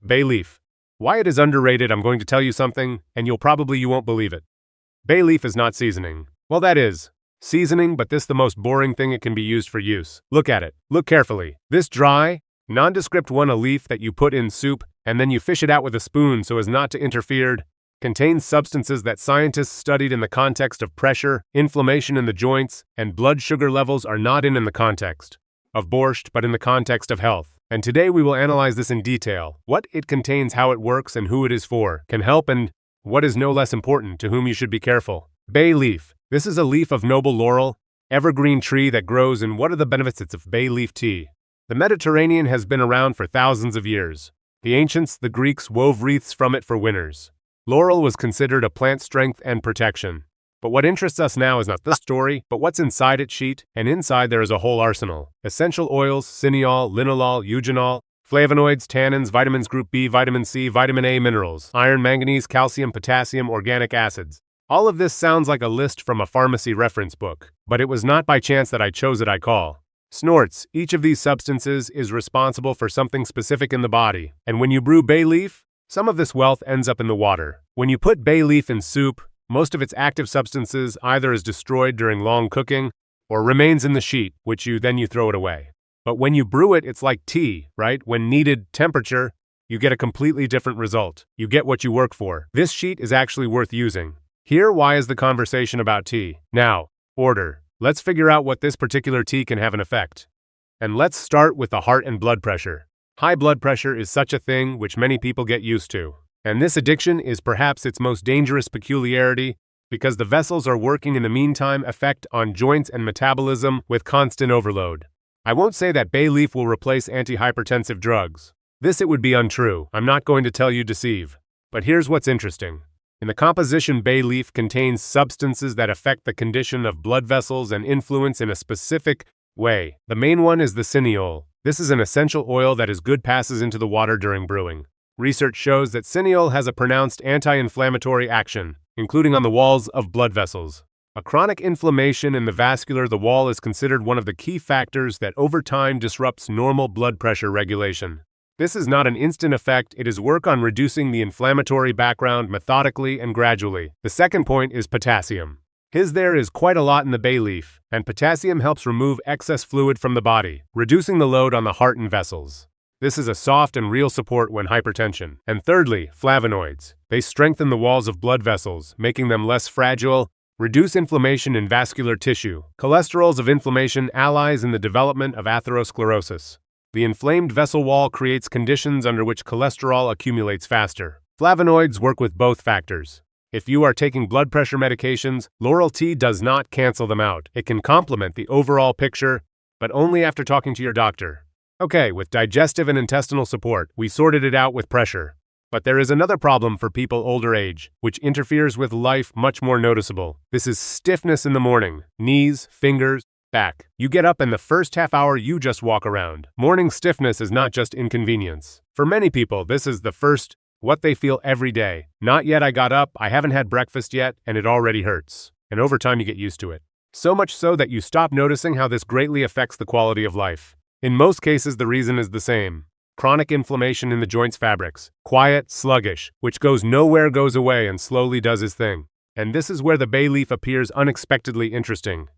Bay leaf. Why it is underrated, I'm going to tell you something, and you won't believe it. Bay leaf is not seasoning. Well, that is seasoning, but this the most boring thing it can be used for use. Look at it. Look carefully. This dry, nondescript one, a leaf that you put in soup, and then you fish it out with a spoon so as not to interfere, contains substances that scientists studied in the context of pressure, inflammation in the joints, and blood sugar levels are not in the context of borscht, but in the context of health. And today we will analyze this in detail, what it contains, how it works, and who it is for, can help, and, what is no less important, to whom you should be careful. Bay leaf. This is a leaf of noble laurel, evergreen tree that grows, and what are the benefits of bay leaf tea? The Mediterranean has been around for thousands of years. The ancients, the Greeks, wove wreaths from it for winters. Laurel was considered a plant strength and protection. But what interests us now is not the story, but what's inside its sheet, and inside there is a whole arsenal. Essential oils, cineol, linalool, eugenol, flavonoids, tannins, vitamins group B, vitamin C, vitamin A, minerals, iron, manganese, calcium, potassium, organic acids. All of this sounds like a list from a pharmacy reference book, but it was not by chance that I chose it. I call snorts. Each of these substances is responsible for something specific in the body, and when you brew bay leaf, some of this wealth ends up in the water. When you put bay leaf in soup, most of its active substances either is destroyed during long cooking or remains in the sheet, which you throw it away. But when you brew it, it's like tea, right? When needed temperature, you get a completely different result. You get what you work for. This sheet is actually worth using. Here, why is the conversation about tea? Now, order. Let's figure out what this particular tea can have an effect. And let's start with the heart and blood pressure. High blood pressure is such a thing which many people get used to. And this addiction is perhaps its most dangerous peculiarity because the vessels are working in the meantime effect on joints and metabolism with constant overload. I won't say that bay leaf will replace antihypertensive drugs. This it would be untrue. I'm not going to tell you deceive. But here's what's interesting. In the composition, bay leaf contains substances that affect the condition of blood vessels and influence in a specific way. The main one is the cineol. This is an essential oil that is good passes into the water during brewing. Research shows that cineol has a pronounced anti-inflammatory action, including on the walls of blood vessels. A chronic inflammation in the wall is considered one of the key factors that over time disrupts normal blood pressure regulation. This is not an instant effect, it is work on reducing the inflammatory background methodically and gradually. The second point is potassium. There is quite a lot in the bay leaf, and potassium helps remove excess fluid from the body, reducing the load on the heart and vessels. This is a soft and real support when hypertension. And thirdly, flavonoids. They strengthen the walls of blood vessels, making them less fragile, reduce inflammation in vascular tissue. Cholesterols of inflammation allies in the development of atherosclerosis. The inflamed vessel wall creates conditions under which cholesterol accumulates faster. Flavonoids work with both factors. If you are taking blood pressure medications, laurel tea does not cancel them out. It can complement the overall picture, but only after talking to your doctor. Okay, with digestive and intestinal support, we sorted it out with pressure. But there is another problem for people older age, which interferes with life much more noticeable. This is stiffness in the morning. Knees, fingers, back. You get up and the first half hour you just walk around. Morning stiffness is not just inconvenience. For many people, this is the first, what they feel every day. Not yet I got up, I haven't had breakfast yet, and it already hurts. And over time you get used to it. So much so that you stop noticing how this greatly affects the quality of life. In most cases, the reason is the same. Chronic inflammation in the joints fabrics. Quiet, sluggish, which goes nowhere, goes away, and slowly does his thing. And this is where the bay leaf appears unexpectedly interesting.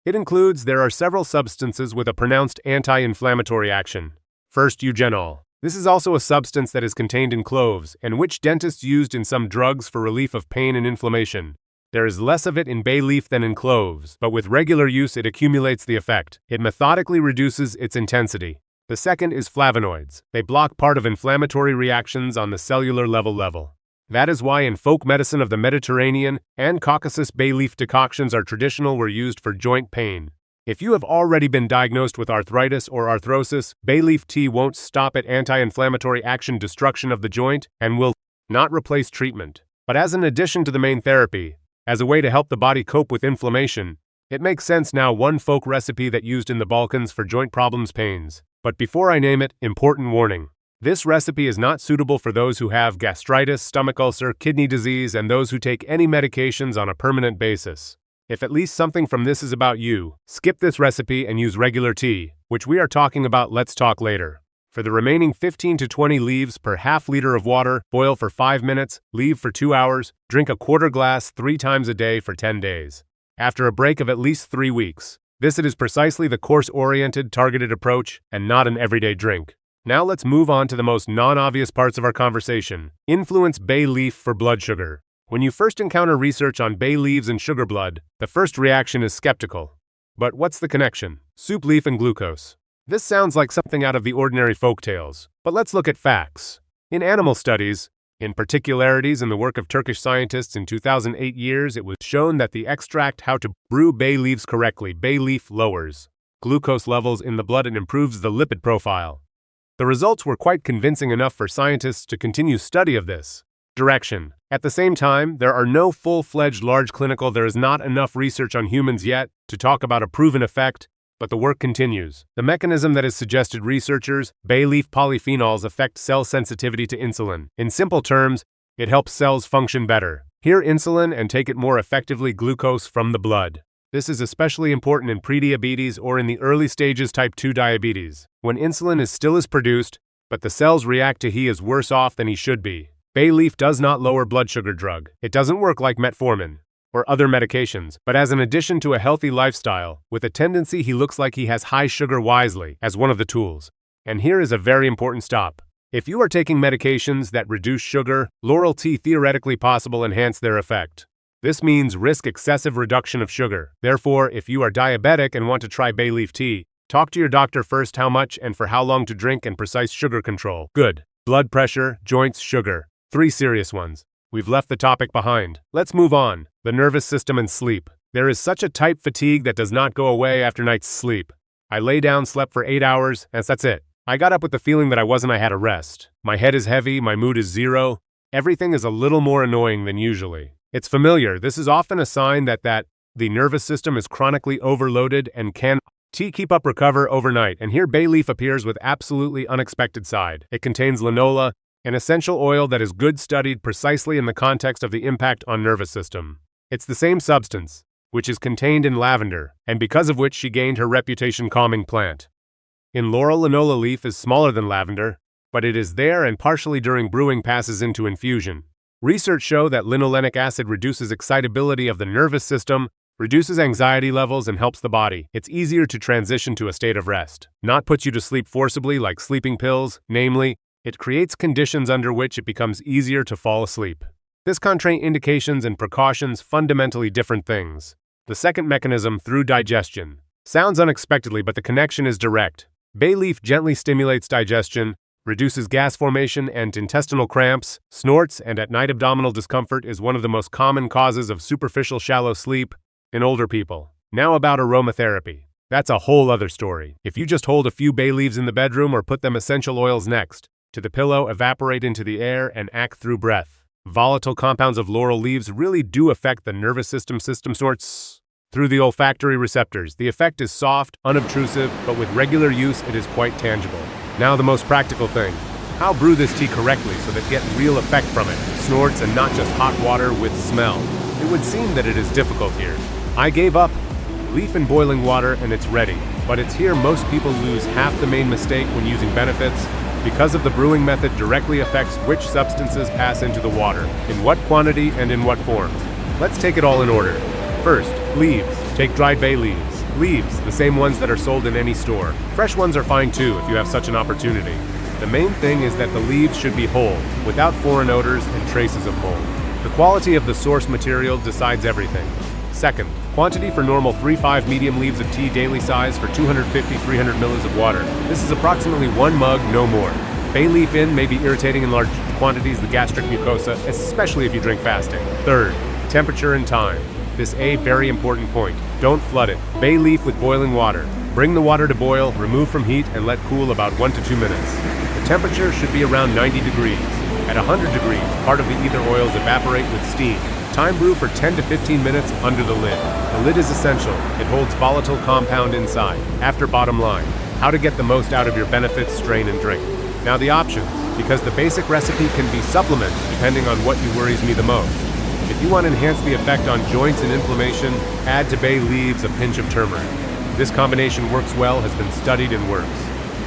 There are several substances with a pronounced anti-inflammatory action. First, eugenol. This is also a substance that is contained in cloves, and which dentists used in some drugs for relief of pain and inflammation. There is less of it in bay leaf than in cloves, but with regular use it accumulates the effect. It methodically reduces its intensity. The second is flavonoids. They block part of inflammatory reactions on the cellular level. That is why in folk medicine of the Mediterranean and Caucasus bay leaf decoctions are traditional were used for joint pain. If you have already been diagnosed with arthritis or arthrosis, bay leaf tea won't stop at anti-inflammatory action destruction of the joint and will not replace treatment. But as an addition to the main therapy, as a way to help the body cope with inflammation, it makes sense now. One folk recipe that used in the Balkans for joint problems pains. But before I name it, important warning. This recipe is not suitable for those who have gastritis, stomach ulcer, kidney disease, and those who take any medications on a permanent basis. If at least something from this is about you, skip this recipe and use regular tea, which we are talking about. Let's talk later. For the remaining 15 to 20 leaves per half liter of water, boil for 5 minutes, leave for 2 hours, drink a quarter glass 3 times a day for 10 days. After a break of at least 3 weeks. This is precisely the course-oriented, targeted approach, and not an everyday drink. Now let's move on to the most non-obvious parts of our conversation. Influence bay leaf for blood sugar. When you first encounter research on bay leaves and sugar blood, the first reaction is skeptical. But what's the connection? Soup leaf and glucose. This sounds like something out of the ordinary folktales, but let's look at facts. In animal studies, in particularities in the work of Turkish scientists in 2008 years, it was shown that the extract how to brew bay leaves correctly, bay leaf lowers glucose levels in the blood and improves the lipid profile. The results were quite convincing enough for scientists to continue study of this direction. At the same time, there are no full-fledged there is not enough research on humans yet to talk about a proven effect, but the work continues. The mechanism that has suggested researchers, bay leaf polyphenols affect cell sensitivity to insulin. In simple terms, it helps cells function better. Hear insulin and take it more effectively glucose from the blood. This is especially important in prediabetes or in the early stages type 2 diabetes, when insulin is produced, but the cells react to he is worse off than he should be. Bay leaf does not lower blood sugar drug. It doesn't work like metformin or other medications, but as an addition to a healthy lifestyle, with a tendency he looks like he has high sugar wisely as one of the tools. And here is a very important stop. If you are taking medications that reduce sugar, Laurel tea theoretically possible enhance their effect. This means risk excessive reduction of sugar. Therefore, if you are diabetic and want to try bay leaf tea, talk to your doctor first how much and for how long to drink and precise sugar control. Good. Blood pressure, joints, sugar. 3 serious ones. We've left the topic behind. Let's move on. The nervous system and sleep. There is such a type fatigue that does not go away after night's sleep. I lay down, slept for 8 hours, and that's it. I got up with the feeling that I had a rest. My head is heavy, my mood is 0. Everything is a little more annoying than usually. It's familiar. This is often a sign that the nervous system is chronically overloaded and can keep up recover overnight. And here bay leaf appears with absolutely unexpected side. It contains linola, an essential oil that is good studied precisely in the context of the impact on nervous system. It's the same substance, which is contained in lavender, and because of which she gained her reputation calming plant. In laurel, linola leaf is smaller than lavender, but it is there and partially during brewing passes into infusion. Research show that linolenic acid reduces excitability of the nervous system, reduces anxiety levels, and helps the body. It's easier to transition to a state of rest. Not puts you to sleep forcibly like sleeping pills, namely, it creates conditions under which it becomes easier to fall asleep. This contraindications and precautions fundamentally different things. The second mechanism through digestion. Sounds unexpectedly, but the connection is direct. Bay leaf gently stimulates digestion, reduces gas formation and intestinal cramps, snorts, and at night abdominal discomfort is one of the most common causes of superficial shallow sleep in older people. Now about aromatherapy. That's a whole other story. If you just hold a few bay leaves in the bedroom or put them essential oils next to the pillow, evaporate into the air, and act through breath. Volatile compounds of laurel leaves really do affect the nervous system sorts through the olfactory receptors. The effect is soft, unobtrusive, but with regular use it is quite tangible. Now the most practical thing. How brew this tea correctly so that get real effect from it? Snorts and not just hot water with smell. It would seem that it is difficult here. I gave up. Leaf in boiling water and it's ready. But it's here most people lose half the main mistake when using benefits, because of the brewing method directly affects which substances pass into the water, in what quantity and in what form. Let's take it all in order. First, leaves. Take dried bay leaves. Leaves, the same ones that are sold in any store. Fresh ones are fine too if you have such an opportunity. The main thing is that the leaves should be whole, without foreign odors and traces of mold. The quality of the source material decides everything. Second, quantity for normal 3-5 medium leaves of tea daily size for 250-300 ml of water. This is approximately 1 mug, no more. Bay leaf in may be irritating in large quantities the gastric mucosa, especially if you drink fasting. Third, temperature and time. This a very important point. Don't flood it. Bay leaf with boiling water. Bring the water to boil, remove from heat, and let cool about 1 to 2 minutes. The temperature should be around 90 degrees. At 100 degrees, part of the ether oils evaporate with steam. Time brew for 10 to 15 minutes under the lid. The lid is essential. It holds volatile compound inside. After bottom line, how to get the most out of your benefits, strain and drink. Now the options, because the basic recipe can be supplemented depending on what worries me the most. If you want to enhance the effect on joints and inflammation, add to bay leaves a pinch of turmeric. This combination works well, has been studied and works.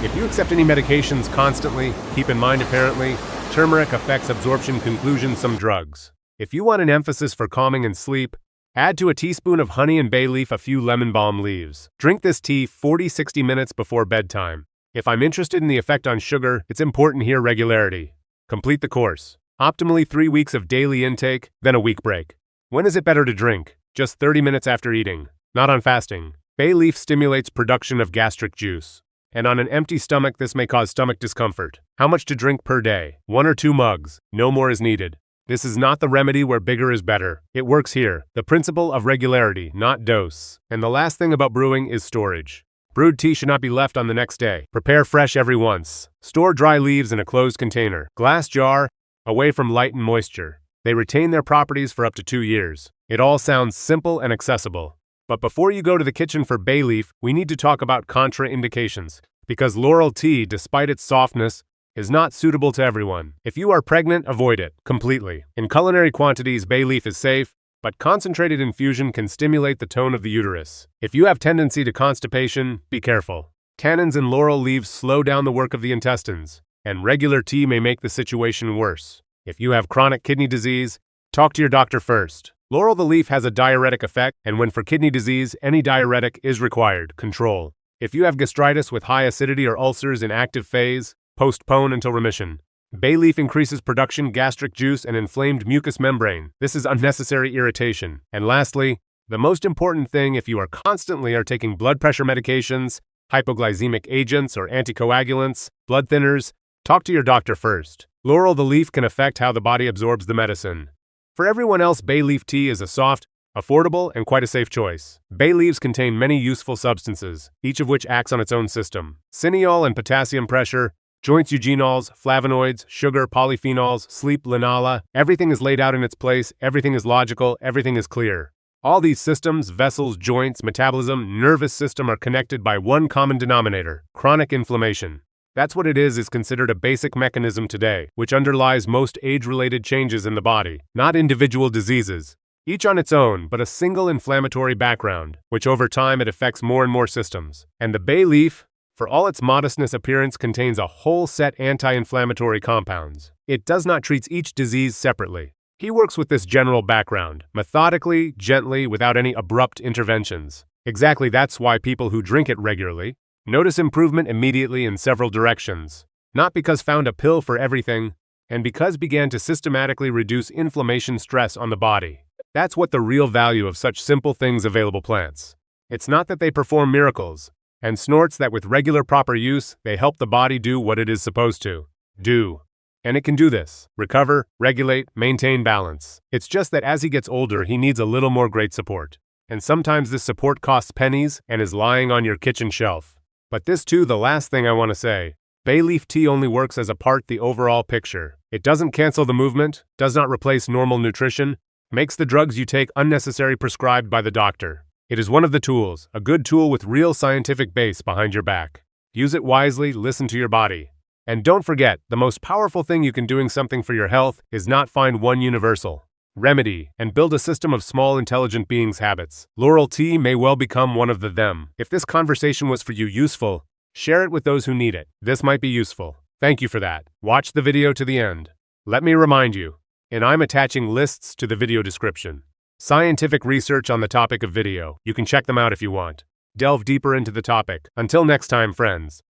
If you accept any medications constantly, keep in mind apparently, turmeric affects absorption. Conclusion: some drugs. If you want an emphasis for calming and sleep, add to a teaspoon of honey and bay leaf a few lemon balm leaves. Drink this tea 40-60 minutes before bedtime. If I'm interested in the effect on sugar, it's important here: regularity. Complete the course. Optimally 3 weeks of daily intake, then a week break. When is it better to drink? Just 30 minutes after eating, not on fasting. Bay leaf stimulates production of gastric juice, and on an empty stomach this may cause stomach discomfort. How much to drink per day? 1 or 2 mugs. No more is needed. This is not the remedy where bigger is better. It works here. The principle of regularity, not dose. And the last thing about brewing is storage. Brewed tea should not be left on the next day. Prepare fresh every once. Store dry leaves in a closed container, glass jar, away from light and moisture. They retain their properties for up to 2 years. It all sounds simple and accessible. But before you go to the kitchen for bay leaf, we need to talk about contraindications, because laurel tea, despite its softness, is not suitable to everyone. If you are pregnant, avoid it completely. In culinary quantities, bay leaf is safe, but concentrated infusion can stimulate the tone of the uterus. If you have tendency to constipation, be careful. Tannins in laurel leaves slow down the work of the intestines, and regular tea may make the situation worse. If you have chronic kidney disease, talk to your doctor first. Laurel the leaf has a diuretic effect, and when for kidney disease, any diuretic is required. Control. If you have gastritis with high acidity or ulcers in active phase, postpone until remission. Bay leaf increases production gastric juice and inflamed mucous membrane. This is unnecessary irritation. And lastly, the most important thing: if you are constantly taking blood pressure medications, hypoglycemic agents or anticoagulants, blood thinners, talk to your doctor first. Laurel the leaf can affect how the body absorbs the medicine. For everyone else, bay leaf tea is a soft, affordable, and quite a safe choice. Bay leaves contain many useful substances, each of which acts on its own system. Cineol and potassium pressure, joints eugenols, flavonoids, sugar, polyphenols, sleep, linala. Everything is laid out in its place, everything is logical, everything is clear. All these systems, vessels, joints, metabolism, nervous system are connected by one common denominator: chronic inflammation. That's what it is considered a basic mechanism today, which underlies most age-related changes in the body, not individual diseases, each on its own, but a single inflammatory background, which over time it affects more and more systems. And the bay leaf, for all its modestness appearance, contains a whole set anti-inflammatory compounds. It does not treat each disease separately. He works with this general background, methodically, gently, without any abrupt interventions. Exactly, that's why people who drink it regularly notice improvement immediately in several directions, not because found a pill for everything, and because began to systematically reduce inflammation stress on the body. That's what the real value of such simple things available plants. It's not that they perform miracles, and snorts that with regular proper use, they help the body do what it is supposed to do. And it can do this: recover, regulate, maintain balance. It's just that as he gets older, he needs a little more great support. And sometimes this support costs pennies and is lying on your kitchen shelf. But this too, the last thing I want to say, bay leaf tea only works as a part the overall picture. It doesn't cancel the movement, does not replace normal nutrition, makes the drugs you take unnecessary prescribed by the doctor. It is one of the tools, a good tool with real scientific base behind your back. Use it wisely, listen to your body. And don't forget, the most powerful thing you can doing something for your health is not find one universal remedy and build a system of small intelligent beings' habits. Laurel tea may well become one of them. If this conversation was for you useful, share it with those who need it. This might be useful. Thank you for that. Watch the video to the end. Let me remind you, and I'm attaching lists to the video description. Scientific research on the topic of video. You can check them out if you want. Delve deeper into the topic. Until next time, friends.